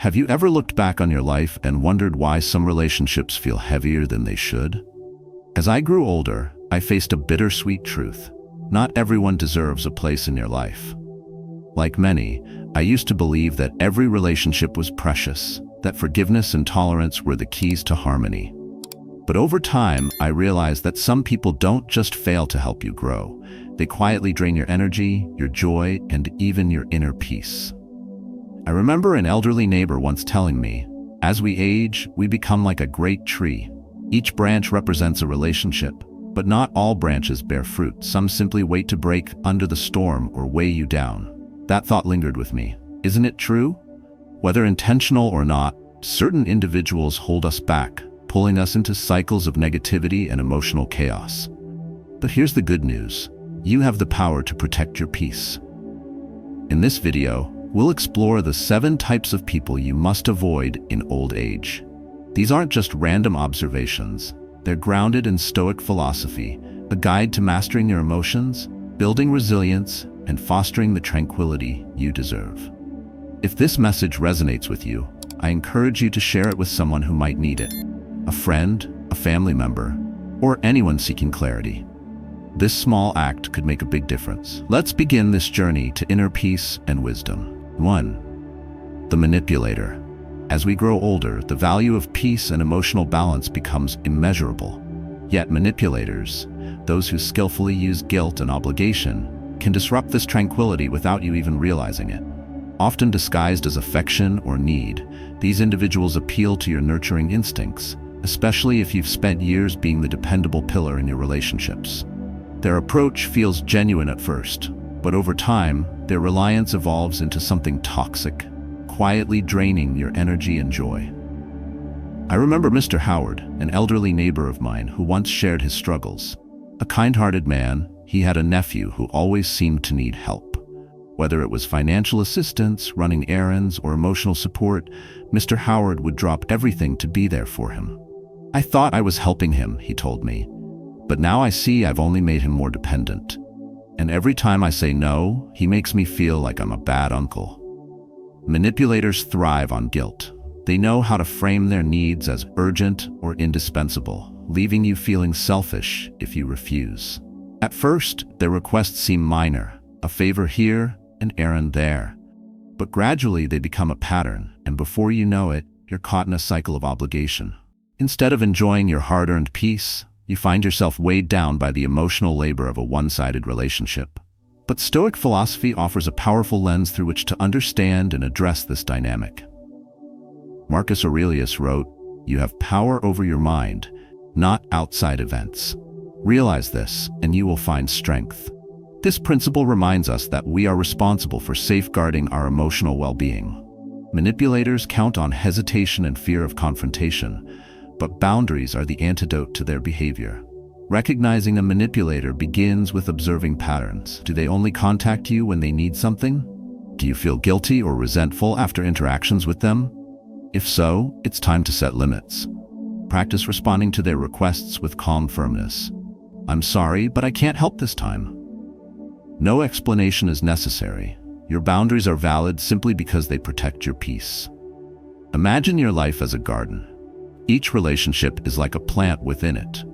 Have you ever looked back on your life and wondered why some relationships feel heavier than they should? As I grew older, I faced a bittersweet truth. Not everyone deserves a place in your life. Like many, I used to believe that every relationship was precious, that forgiveness and tolerance were the keys to harmony. But over time, I realized that some people don't just fail to help you grow. They quietly drain your energy, your joy, and even your inner peace. I remember an elderly neighbor once telling me, "As we age, we become like a great tree. Each branch represents a relationship, but not all branches bear fruit. Some simply wait to break under the storm or weigh you down." That thought lingered with me. Isn't it true? Whether intentional or not, certain individuals hold us back, pulling us into cycles of negativity and emotional chaos. But here's the good news. You have the power to protect your peace. In this video, we'll explore the 7 types of people you must avoid in old age. These aren't just random observations. They're grounded in Stoic philosophy, a guide to mastering your emotions, building resilience, and fostering the tranquility you deserve. If this message resonates with you, I encourage you to share it with someone who might need it. A friend, a family member, or anyone seeking clarity. This small act could make a big difference. Let's begin this journey to inner peace and wisdom. 1. The manipulator. As we grow older, the value of peace and emotional balance becomes immeasurable. Yet manipulators, those who skillfully use guilt and obligation, can disrupt this tranquility without you even realizing it. Often disguised as affection or need, these individuals appeal to your nurturing instincts, especially if you've spent years being the dependable pillar in your relationships. Their approach feels genuine at first, but over time, their reliance evolves into something toxic, quietly draining your energy and joy. I remember Mr. Howard, an elderly neighbor of mine who once shared his struggles. A kind-hearted man, he had a nephew who always seemed to need help. Whether it was financial assistance, running errands, or emotional support, Mr. Howard would drop everything to be there for him. "I thought I was helping him," he told me, "but now I see I've only made him more dependent. And every time I say no, he makes me feel like I'm a bad uncle." Manipulators thrive on guilt. They know how to frame their needs as urgent or indispensable, leaving you feeling selfish if you refuse. At first, their requests seem minor, a favor here, an errand there. But gradually they become a pattern, and before you know it, you're caught in a cycle of obligation. Instead of enjoying your hard-earned peace, you find yourself weighed down by the emotional labor of a one-sided relationship. But Stoic philosophy offers a powerful lens through which to understand and address this dynamic. Marcus Aurelius wrote, "You have power over your mind, not outside events. Realize this, and you will find strength." This principle reminds us that we are responsible for safeguarding our emotional well-being. Manipulators count on hesitation and fear of confrontation, but boundaries are the antidote to their behavior. Recognizing a manipulator begins with observing patterns. Do they only contact you when they need something? Do you feel guilty or resentful after interactions with them? If so, it's time to set limits. Practice responding to their requests with calm firmness. "I'm sorry, but I can't help this time." No explanation is necessary. Your boundaries are valid simply because they protect your peace. Imagine your life as a garden. Each relationship is like a plant within it.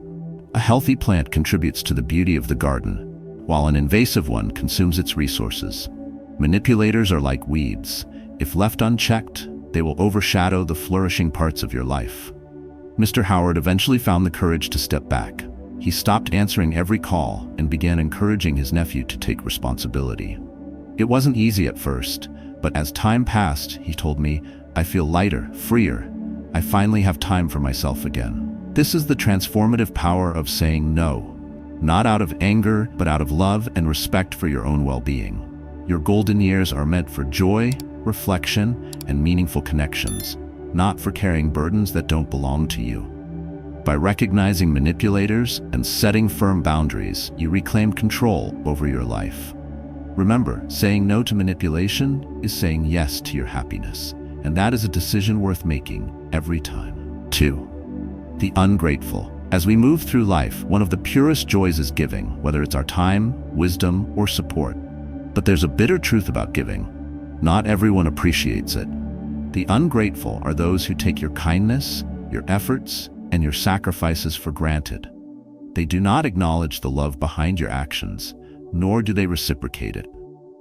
A healthy plant contributes to the beauty of the garden, while an invasive one consumes its resources. Manipulators are like weeds. If left unchecked, they will overshadow the flourishing parts of your life. Mr. Howard eventually found the courage to step back. He stopped answering every call and began encouraging his nephew to take responsibility. It wasn't easy at first, but as time passed, he told me, "I feel lighter, freer. I finally have time for myself again." This is the transformative power of saying no, not out of anger, but out of love and respect for your own well-being. Your golden years are meant for joy, reflection, and meaningful connections, not for carrying burdens that don't belong to you. By recognizing manipulators and setting firm boundaries, you reclaim control over your life. Remember, saying no to manipulation is saying yes to your happiness, and that is a decision worth making every time. 2. The ungrateful. As we move through life, one of the purest joys is giving, whether it's our time, wisdom, or support. But there's a bitter truth about giving. Not everyone appreciates it. The ungrateful are those who take your kindness, your efforts, and your sacrifices for granted. They do not acknowledge the love behind your actions, nor do they reciprocate it.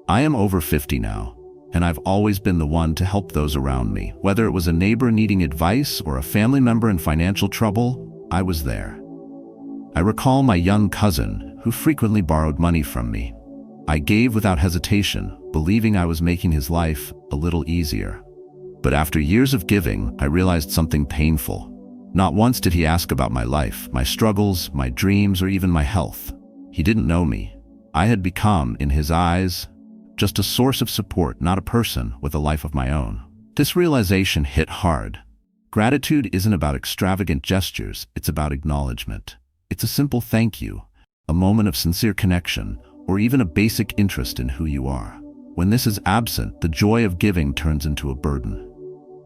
I am over 50 now, and I've always been the one to help those around me. Whether it was a neighbor needing advice or a family member in financial trouble, I was there. I recall my young cousin, who frequently borrowed money from me. I gave without hesitation, believing I was making his life a little easier. But after years of giving, I realized something painful. Not once did he ask about my life, my struggles, my dreams, or even my health. He didn't know me. I had become, in his eyes, just a source of support, not a person with a life of my own. This realization hit hard. Gratitude isn't about extravagant gestures, it's about acknowledgement. It's a simple thank you, a moment of sincere connection, or even a basic interest in who you are. When this is absent, the joy of giving turns into a burden.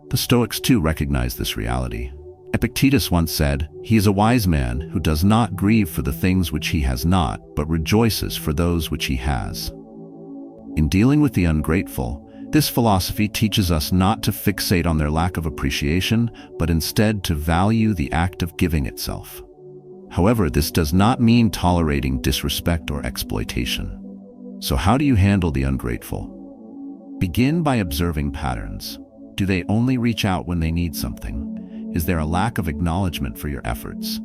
The Stoics too recognize this reality. Epictetus once said, "He is a wise man who does not grieve for the things which he has not, but rejoices for those which he has." In dealing with the ungrateful, this philosophy teaches us not to fixate on their lack of appreciation, but instead to value the act of giving itself. However, this does not mean tolerating disrespect or exploitation. So how do you handle the ungrateful? Begin by observing patterns. Do they only reach out when they need something? Is there a lack of acknowledgement for your efforts?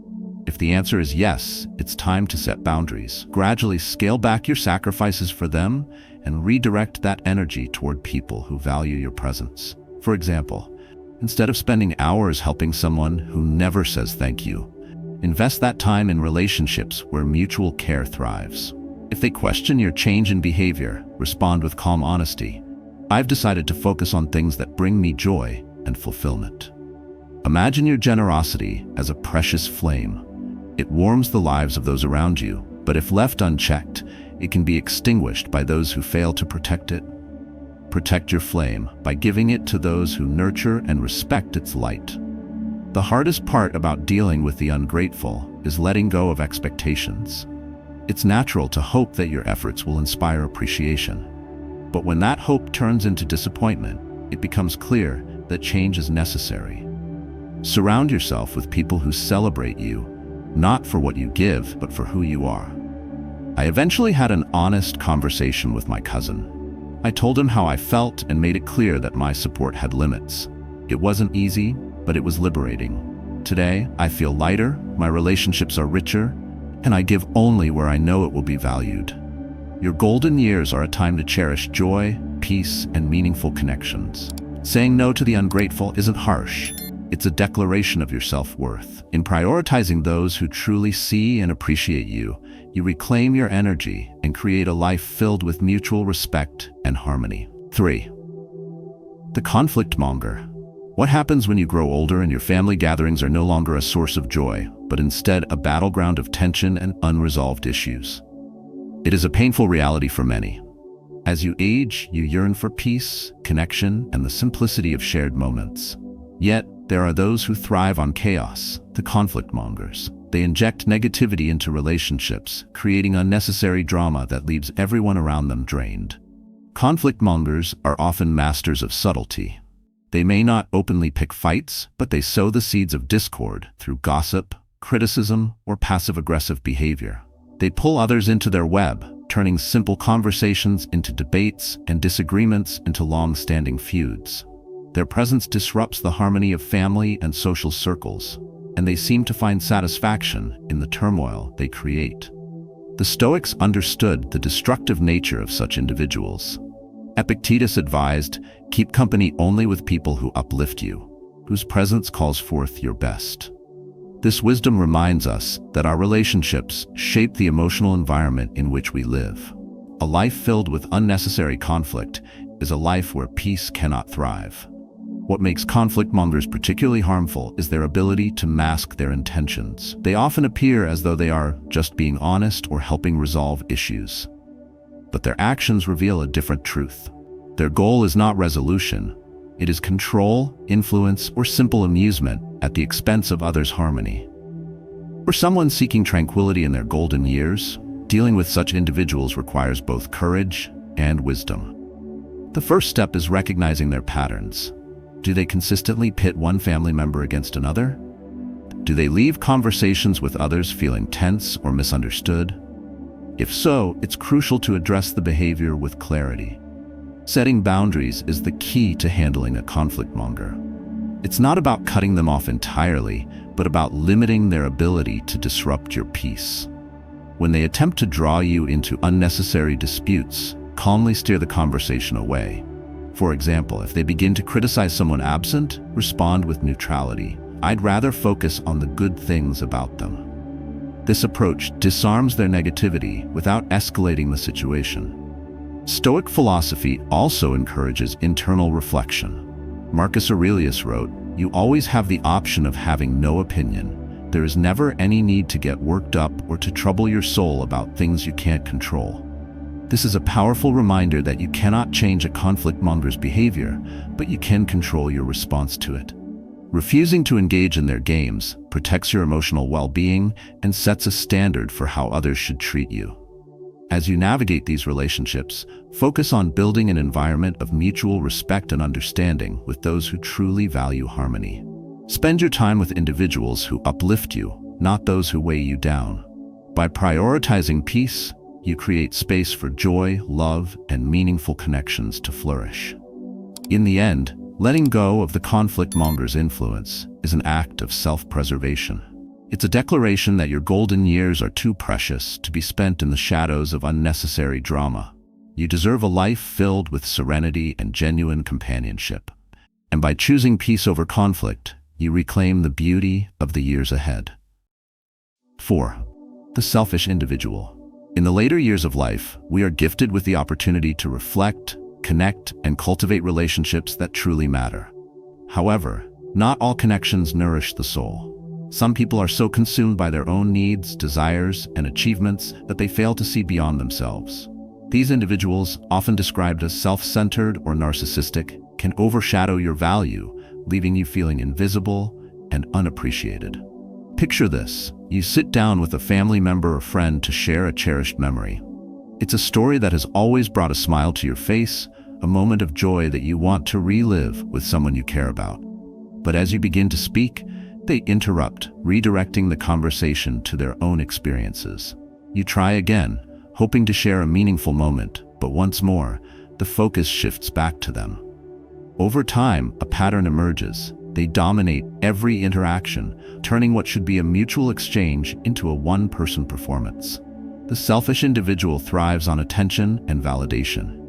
If the answer is yes, it's time to set boundaries. Gradually scale back your sacrifices for them and redirect that energy toward people who value your presence. For example, instead of spending hours helping someone who never says thank you, invest that time in relationships where mutual care thrives. If they question your change in behavior, respond with calm honesty. I've decided to focus on things that bring me joy and fulfillment. Imagine your generosity as a precious flame. It warms the lives of those around you, but if left unchecked, it can be extinguished by those who fail to protect it. Protect your flame by giving it to those who nurture and respect its light. The hardest part about dealing with the ungrateful is letting go of expectations. It's natural to hope that your efforts will inspire appreciation. But when that hope turns into disappointment, it becomes clear that change is necessary. Surround yourself with people who celebrate you, not for what you give, but for who you are. I eventually had an honest conversation with my cousin. I told him how I felt and made it clear that my support had limits. It wasn't easy, but it was liberating. Today, I feel lighter, my relationships are richer, and I give only where I know it will be valued. Your golden years are a time to cherish joy, peace, and meaningful connections. Saying no to the ungrateful isn't harsh. It's a declaration of your self-worth. In prioritizing those who truly see and appreciate you, you reclaim your energy and create a life filled with mutual respect and harmony. 3. The conflict-monger. What happens when you grow older and your family gatherings are no longer a source of joy, but instead a battleground of tension and unresolved issues? It is a painful reality for many. As you age, you yearn for peace, connection, and the simplicity of shared moments. Yet, there are those who thrive on chaos, the conflict-mongers. They inject negativity into relationships, creating unnecessary drama that leaves everyone around them drained. Conflict-mongers are often masters of subtlety. They may not openly pick fights, but they sow the seeds of discord through gossip, criticism, or passive-aggressive behavior. They pull others into their web, turning simple conversations into debates and disagreements into long-standing feuds. Their presence disrupts the harmony of family and social circles, and they seem to find satisfaction in the turmoil they create. The Stoics understood the destructive nature of such individuals. Epictetus advised, keep company only with people who uplift you, whose presence calls forth your best. This wisdom reminds us that our relationships shape the emotional environment in which we live. A life filled with unnecessary conflict is a life where peace cannot thrive. What makes conflict-mongers particularly harmful is their ability to mask their intentions. They often appear as though they are just being honest or helping resolve issues. But their actions reveal a different truth. Their goal is not resolution. It is control, influence, or simple amusement at the expense of others' harmony. For someone seeking tranquility in their golden years, dealing with such individuals requires both courage and wisdom. The first step is recognizing their patterns. Do they consistently pit one family member against another? Do they leave conversations with others feeling tense or misunderstood? If so, it's crucial to address the behavior with clarity. Setting boundaries is the key to handling a conflict monger. It's not about cutting them off entirely, but about limiting their ability to disrupt your peace. When they attempt to draw you into unnecessary disputes, calmly steer the conversation away. For example, if they begin to criticize someone absent, respond with neutrality. I'd rather focus on the good things about them. This approach disarms their negativity without escalating the situation. Stoic philosophy also encourages internal reflection. Marcus Aurelius wrote, "You always have the option of having no opinion. There is never any need to get worked up or to trouble your soul about things you can't control." This is a powerful reminder that you cannot change a conflict monger's behavior, but you can control your response to it. Refusing to engage in their games protects your emotional well-being and sets a standard for how others should treat you. As you navigate these relationships, focus on building an environment of mutual respect and understanding with those who truly value harmony. Spend your time with individuals who uplift you, not those who weigh you down. By prioritizing peace, you create space for joy, love, and meaningful connections to flourish. In the end, letting go of the conflict monger's influence is an act of self-preservation. It's a declaration that your golden years are too precious to be spent in the shadows of unnecessary drama. You deserve a life filled with serenity and genuine companionship. And by choosing peace over conflict, you reclaim the beauty of the years ahead. 4. The selfish individual. In the later years of life, we are gifted with the opportunity to reflect, connect, and cultivate relationships that truly matter. However, not all connections nourish the soul. Some people are so consumed by their own needs, desires, and achievements that they fail to see beyond themselves. These individuals, often described as self-centered or narcissistic, can overshadow your value, leaving you feeling invisible and unappreciated. Picture this. You sit down with a family member or friend to share a cherished memory. It's a story that has always brought a smile to your face, a moment of joy that you want to relive with someone you care about. But as you begin to speak, they interrupt, redirecting the conversation to their own experiences. You try again, hoping to share a meaningful moment, but once more, the focus shifts back to them. Over time, a pattern emerges. They dominate every interaction, turning what should be a mutual exchange into a one-person performance. The selfish individual thrives on attention and validation.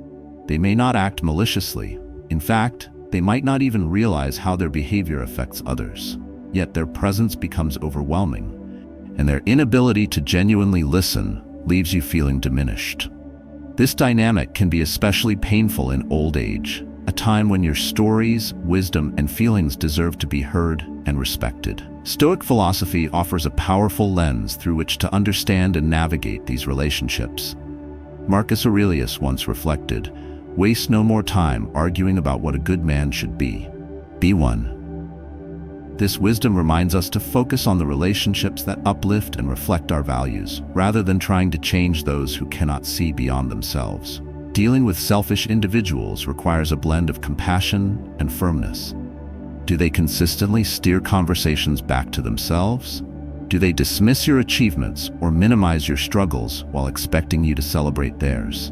They may not act maliciously. In fact, they might not even realize how their behavior affects others. Yet their presence becomes overwhelming, and their inability to genuinely listen leaves you feeling diminished. This dynamic can be especially painful in old age, a time when your stories, wisdom, and feelings deserve to be heard and respected. Stoic philosophy offers a powerful lens through which to understand and navigate these relationships. Marcus Aurelius once reflected, "Waste no more time arguing about what a good man should be. Be one." This wisdom reminds us to focus on the relationships that uplift and reflect our values, rather than trying to change those who cannot see beyond themselves. Dealing with selfish individuals requires a blend of compassion and firmness. Do they consistently steer conversations back to themselves? Do they dismiss your achievements or minimize your struggles while expecting you to celebrate theirs?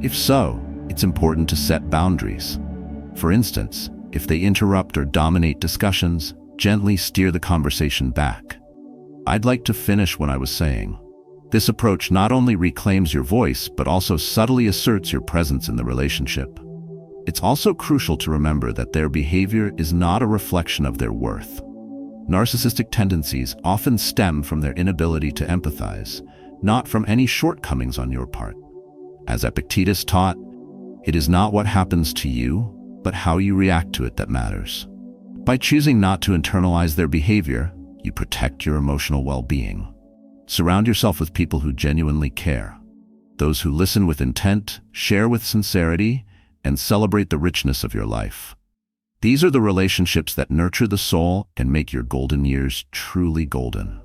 If so, it's important to set boundaries. For instance, if they interrupt or dominate discussions, gently steer the conversation back. I'd like to finish what I was saying. This approach not only reclaims your voice, but also subtly asserts your presence in the relationship. It's also crucial to remember that their behavior is not a reflection of their worth. Narcissistic tendencies often stem from their inability to empathize, not from any shortcomings on your part. As Epictetus taught, it is not what happens to you, but how you react to it that matters. By choosing not to internalize their behavior, you protect your emotional well-being. Surround yourself with people who genuinely care, those who listen with intent, share with sincerity, and celebrate the richness of your life. These are the relationships that nurture the soul and make your golden years truly golden.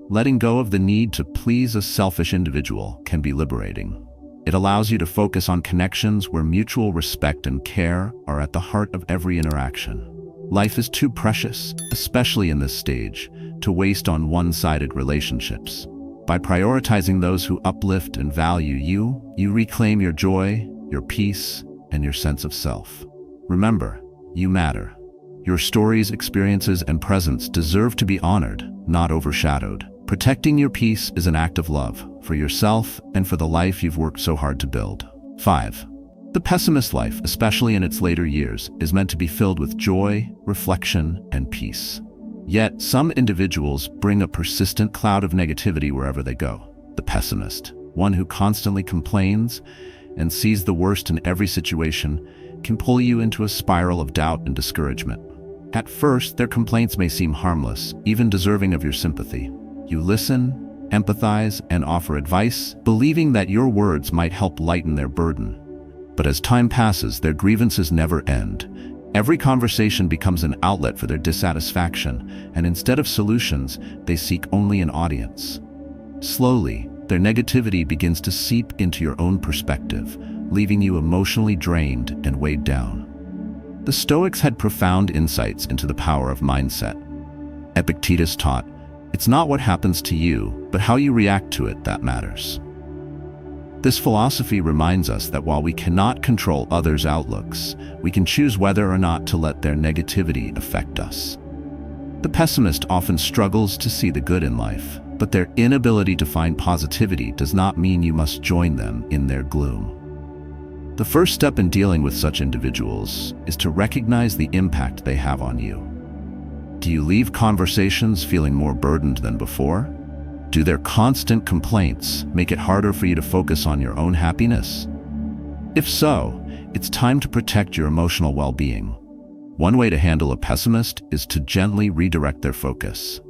Letting go of the need to please a selfish individual can be liberating. It allows you to focus on connections where mutual respect and care are at the heart of every interaction. Life is too precious, especially in this stage, to waste on one-sided relationships. By prioritizing those who uplift and value you, you reclaim your joy, your peace, and your sense of self. Remember, you matter. Your stories, experiences, and presence deserve to be honored, not overshadowed. Protecting your peace is an act of love for yourself and for the life you've worked so hard to build. 5. The pessimist life, especially in its later years, is meant to be filled with joy, reflection, and peace. Yet, some individuals bring a persistent cloud of negativity wherever they go. The pessimist, one who constantly complains and sees the worst in every situation, can pull you into a spiral of doubt and discouragement. At first, their complaints may seem harmless, even deserving of your sympathy. You listen, empathize, and offer advice, believing that your words might help lighten their burden. But as time passes, their grievances never end. Every conversation becomes an outlet for their dissatisfaction, and instead of solutions, they seek only an audience. Slowly, their negativity begins to seep into your own perspective, leaving you emotionally drained and weighed down. The Stoics had profound insights into the power of mindset. Epictetus taught, "It's not what happens to you, but how you react to it that matters." This philosophy reminds us that while we cannot control others' outlooks, we can choose whether or not to let their negativity affect us. The pessimist often struggles to see the good in life, but their inability to find positivity does not mean you must join them in their gloom. The first step in dealing with such individuals is to recognize the impact they have on you. Do you leave conversations feeling more burdened than before? Do their constant complaints make it harder for you to focus on your own happiness? If so, it's time to protect your emotional well-being. One way to handle a pessimist is to gently redirect their focus.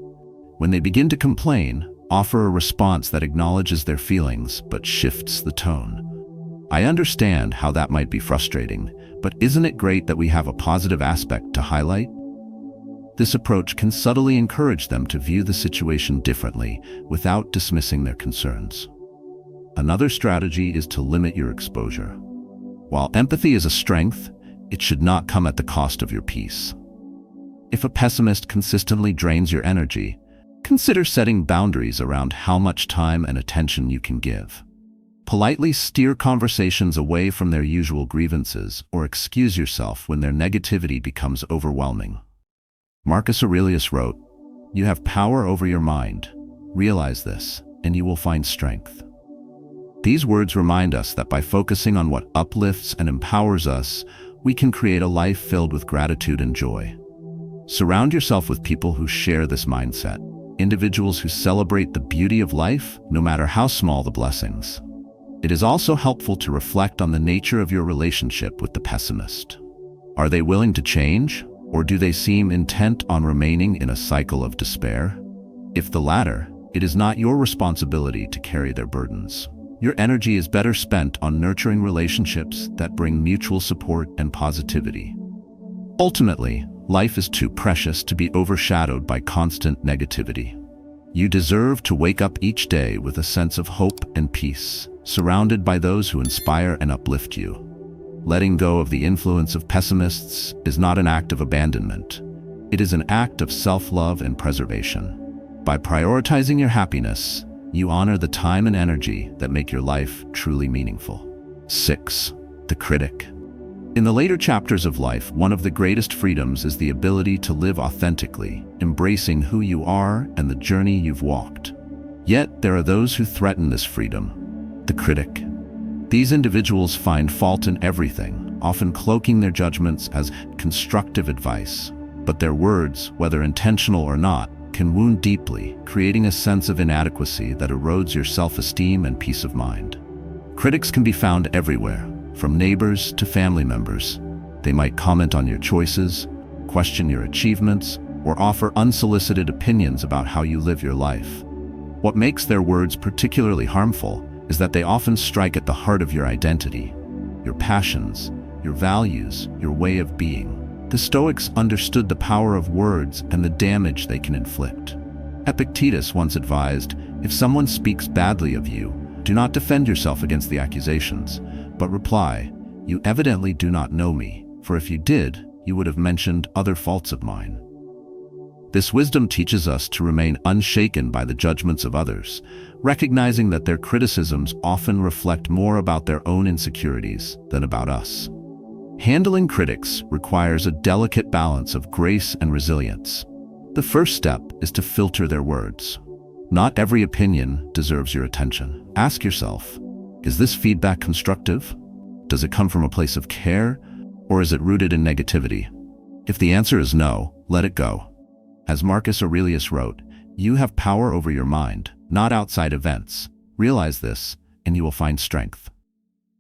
When they begin to complain, offer a response that acknowledges their feelings but shifts the tone. I understand how that might be frustrating, but isn't it great that we have a positive aspect to highlight? This approach can subtly encourage them to view the situation differently without dismissing their concerns. Another strategy is to limit your exposure. While empathy is a strength, it should not come at the cost of your peace. If a pessimist consistently drains your energy, consider setting boundaries around how much time and attention you can give. Politely steer conversations away from their usual grievances or excuse yourself when their negativity becomes overwhelming. Marcus Aurelius wrote, "You have power over your mind. Realize this, and you will find strength." These words remind us that by focusing on what uplifts and empowers us, we can create a life filled with gratitude and joy. Surround yourself with people who share this mindset, individuals who celebrate the beauty of life, no matter how small the blessings. It is also helpful to reflect on the nature of your relationship with the pessimist. Are they willing to change? Or do they seem intent on remaining in a cycle of despair? If the latter, it is not your responsibility to carry their burdens. Your energy is better spent on nurturing relationships that bring mutual support and positivity. Ultimately, life is too precious to be overshadowed by constant negativity. You deserve to wake up each day with a sense of hope and peace, surrounded by those who inspire and uplift you. Letting go of the influence of pessimists is not an act of abandonment. It is an act of self-love and preservation. By prioritizing your happiness, you honor the time and energy that make your life truly meaningful. 6. The critic. In the later chapters of life, one of the greatest freedoms is the ability to live authentically, embracing who you are and the journey you've walked. Yet, there are those who threaten this freedom. The critic. These individuals find fault in everything, often cloaking their judgments as constructive advice. But their words, whether intentional or not, can wound deeply, creating a sense of inadequacy that erodes your self-esteem and peace of mind. Critics can be found everywhere, from neighbors to family members. They might comment on your choices, question your achievements, or offer unsolicited opinions about how you live your life. What makes their words particularly harmful is that they often strike at the heart of your identity, your passions, your values, your way of being. The Stoics understood the power of words and the damage they can inflict. Epictetus once advised, if someone speaks badly of you, Do not defend yourself against the accusations, but reply, "You evidently do not know me, for if you did, you would have mentioned other faults of mine." This wisdom teaches us to remain unshaken by the judgments of others, recognizing that their criticisms often reflect more about their own insecurities than about us. Handling critics requires a delicate balance of grace and resilience. The first step is to filter their words. Not every opinion deserves your attention. Ask yourself, is this feedback constructive? Does it come from a place of care, or is it rooted in negativity? If the answer is no, let it go. As Marcus Aurelius wrote, "You have power over your mind, not outside events. Realize this, and you will find strength."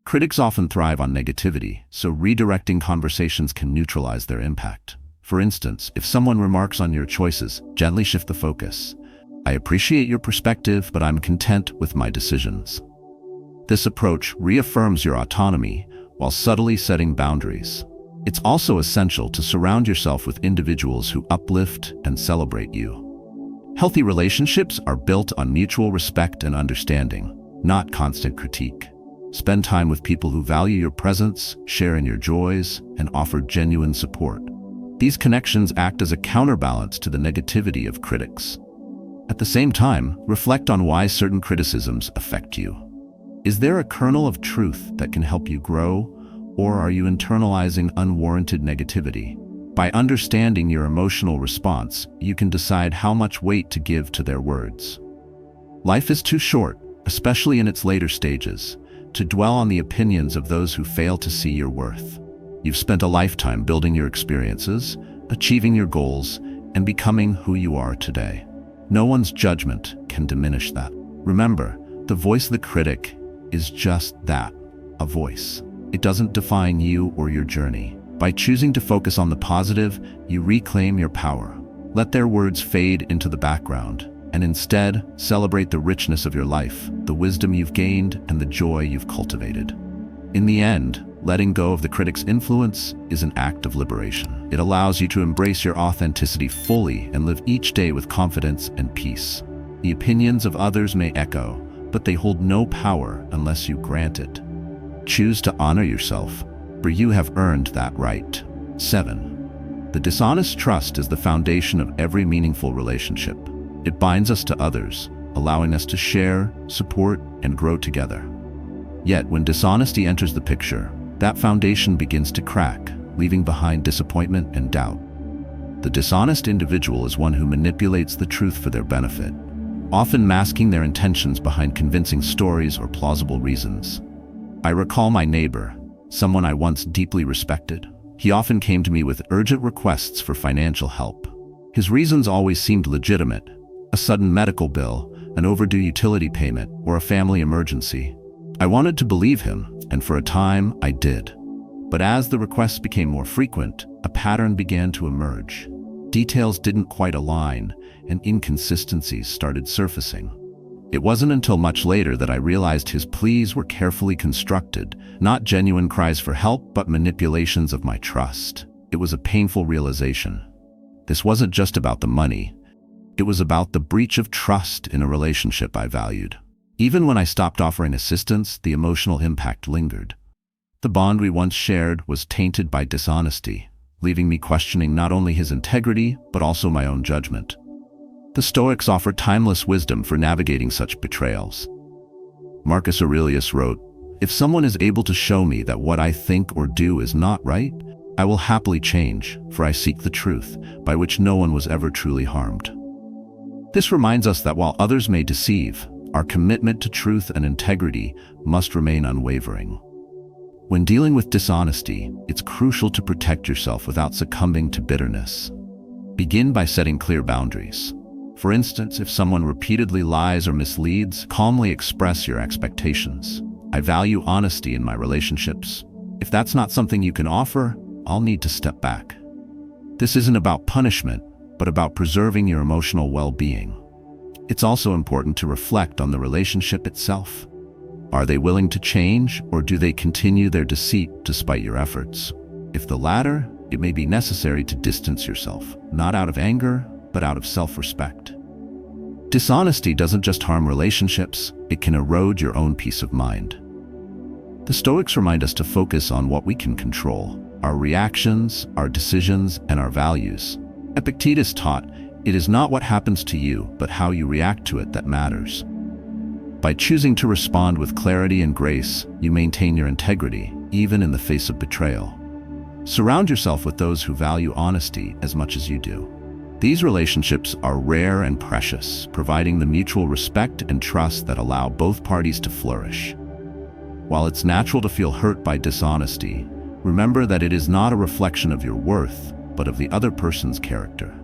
Critics often thrive on negativity, so redirecting conversations can neutralize their impact. For instance, if someone remarks on your choices, gently shift the focus. "I appreciate your perspective, but I'm content with my decisions." This approach reaffirms your autonomy while subtly setting boundaries. It's also essential to surround yourself with individuals who uplift and celebrate you. Healthy relationships are built on mutual respect and understanding, not constant critique. Spend time with people who value your presence, share in your joys, and offer genuine support. These connections act as a counterbalance to the negativity of critics. At the same time, reflect on why certain criticisms affect you. Is there a kernel of truth that can help you grow, or are you internalizing unwarranted negativity? By understanding your emotional response, you can decide how much weight to give to their words. Life is too short, especially in its later stages, to dwell on the opinions of those who fail to see your worth. You've spent a lifetime building your experiences, achieving your goals, and becoming who you are today. No one's judgment can diminish that. Remember, the voice of the critic is just that, a voice. It doesn't define you or your journey. By choosing to focus on the positive, you reclaim your power. Let their words fade into the background, and instead celebrate the richness of your life, the wisdom you've gained, and the joy you've cultivated. In the end, letting go of the critic's influence is an act of liberation. It allows you to embrace your authenticity fully and live each day with confidence and peace. The opinions of others may echo, but they hold no power unless you grant it. Choose to honor yourself, for you have earned that right. 7. The dishonest trust is the foundation of every meaningful relationship. It binds us to others, allowing us to share, support, and grow together. Yet, when dishonesty enters the picture, that foundation begins to crack, leaving behind disappointment and doubt. The dishonest individual is one who manipulates the truth for their benefit, often masking their intentions behind convincing stories or plausible reasons. I recall my neighbor, someone I once deeply respected. He often came to me with urgent requests for financial help. His reasons always seemed legitimate: a sudden medical bill, an overdue utility payment, or a family emergency. I wanted to believe him, and for a time I did. But as the requests became more frequent, a pattern began to emerge. Details didn't quite align, and inconsistencies started surfacing. It wasn't until much later that I realized his pleas were carefully constructed, not genuine cries for help, but manipulations of my trust. It was a painful realization. This wasn't just about the money. It was about the breach of trust in a relationship I valued. Even when I stopped offering assistance, the emotional impact lingered. The bond we once shared was tainted by dishonesty, leaving me questioning not only his integrity, but also my own judgment. The Stoics offer timeless wisdom for navigating such betrayals. Marcus Aurelius wrote, "If someone is able to show me that what I think or do is not right, I will happily change, for I seek the truth, by which no one was ever truly harmed." This reminds us that while others may deceive, our commitment to truth and integrity must remain unwavering. When dealing with dishonesty, it's crucial to protect yourself without succumbing to bitterness. Begin by setting clear boundaries. For instance, if someone repeatedly lies or misleads, calmly express your expectations. I value honesty in my relationships. If that's not something you can offer, I'll need to step back. This isn't about punishment, but about preserving your emotional well-being. It's also important to reflect on the relationship itself. Are they willing to change, or do they continue their deceit despite your efforts? If the latter, it may be necessary to distance yourself, not out of anger, but out of self-respect. Dishonesty doesn't just harm relationships, it can erode your own peace of mind. The Stoics remind us to focus on what we can control: our reactions, our decisions, and our values. Epictetus taught, "It is not what happens to you, but how you react to it that matters." By choosing to respond with clarity and grace, you maintain your integrity, even in the face of betrayal. Surround yourself with those who value honesty as much as you do. These relationships are rare and precious, providing the mutual respect and trust that allow both parties to flourish. While it's natural to feel hurt by dishonesty, remember that it is not a reflection of your worth, but of the other person's character.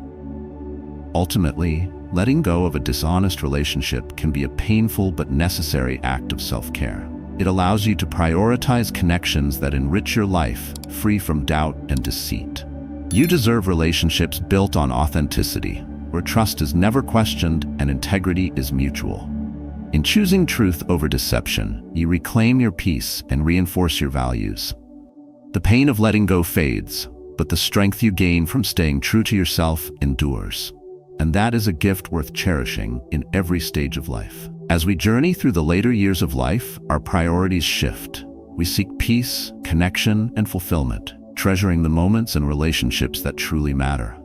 Ultimately, letting go of a dishonest relationship can be a painful but necessary act of self-care. It allows you to prioritize connections that enrich your life, free from doubt and deceit. You deserve relationships built on authenticity, where trust is never questioned and integrity is mutual. In choosing truth over deception, you reclaim your peace and reinforce your values. The pain of letting go fades, but the strength you gain from staying true to yourself endures. And that is a gift worth cherishing in every stage of life. As we journey through the later years of life, our priorities shift. We seek peace, connection, and fulfillment, treasuring the moments and relationships that truly matter.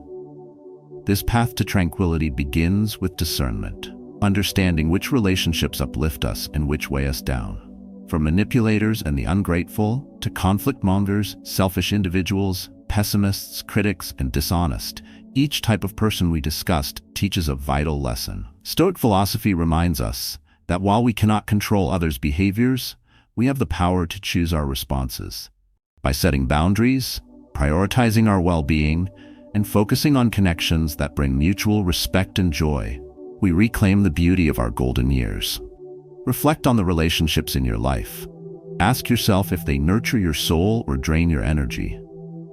This path to tranquility begins with discernment, understanding which relationships uplift us and which weigh us down. From manipulators and the ungrateful to conflict-mongers, selfish individuals, pessimists, critics, and dishonest, each type of person we discussed teaches a vital lesson. Stoic philosophy reminds us that while we cannot control others' behaviors, we have the power to choose our responses. By setting boundaries, prioritizing our well-being, and focusing on connections that bring mutual respect and joy, we reclaim the beauty of our golden years. Reflect on the relationships in your life. Ask yourself if they nurture your soul or drain your energy.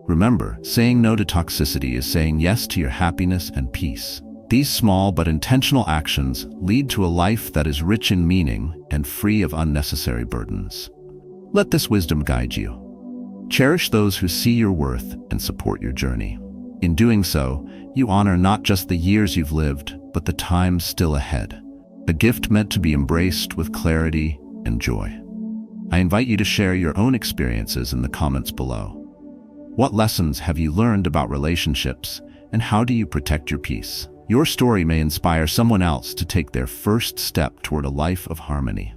Remember, saying no to toxicity is saying yes to your happiness and peace. These small but intentional actions lead to a life that is rich in meaning and free of unnecessary burdens. Let this wisdom guide you. Cherish those who see your worth and support your journey. In doing so, you honor not just the years you've lived, but the time still ahead. A gift meant to be embraced with clarity and joy. I invite you to share your own experiences in the comments below. What lessons have you learned about relationships, and how do you protect your peace? Your story may inspire someone else to take their first step toward a life of harmony.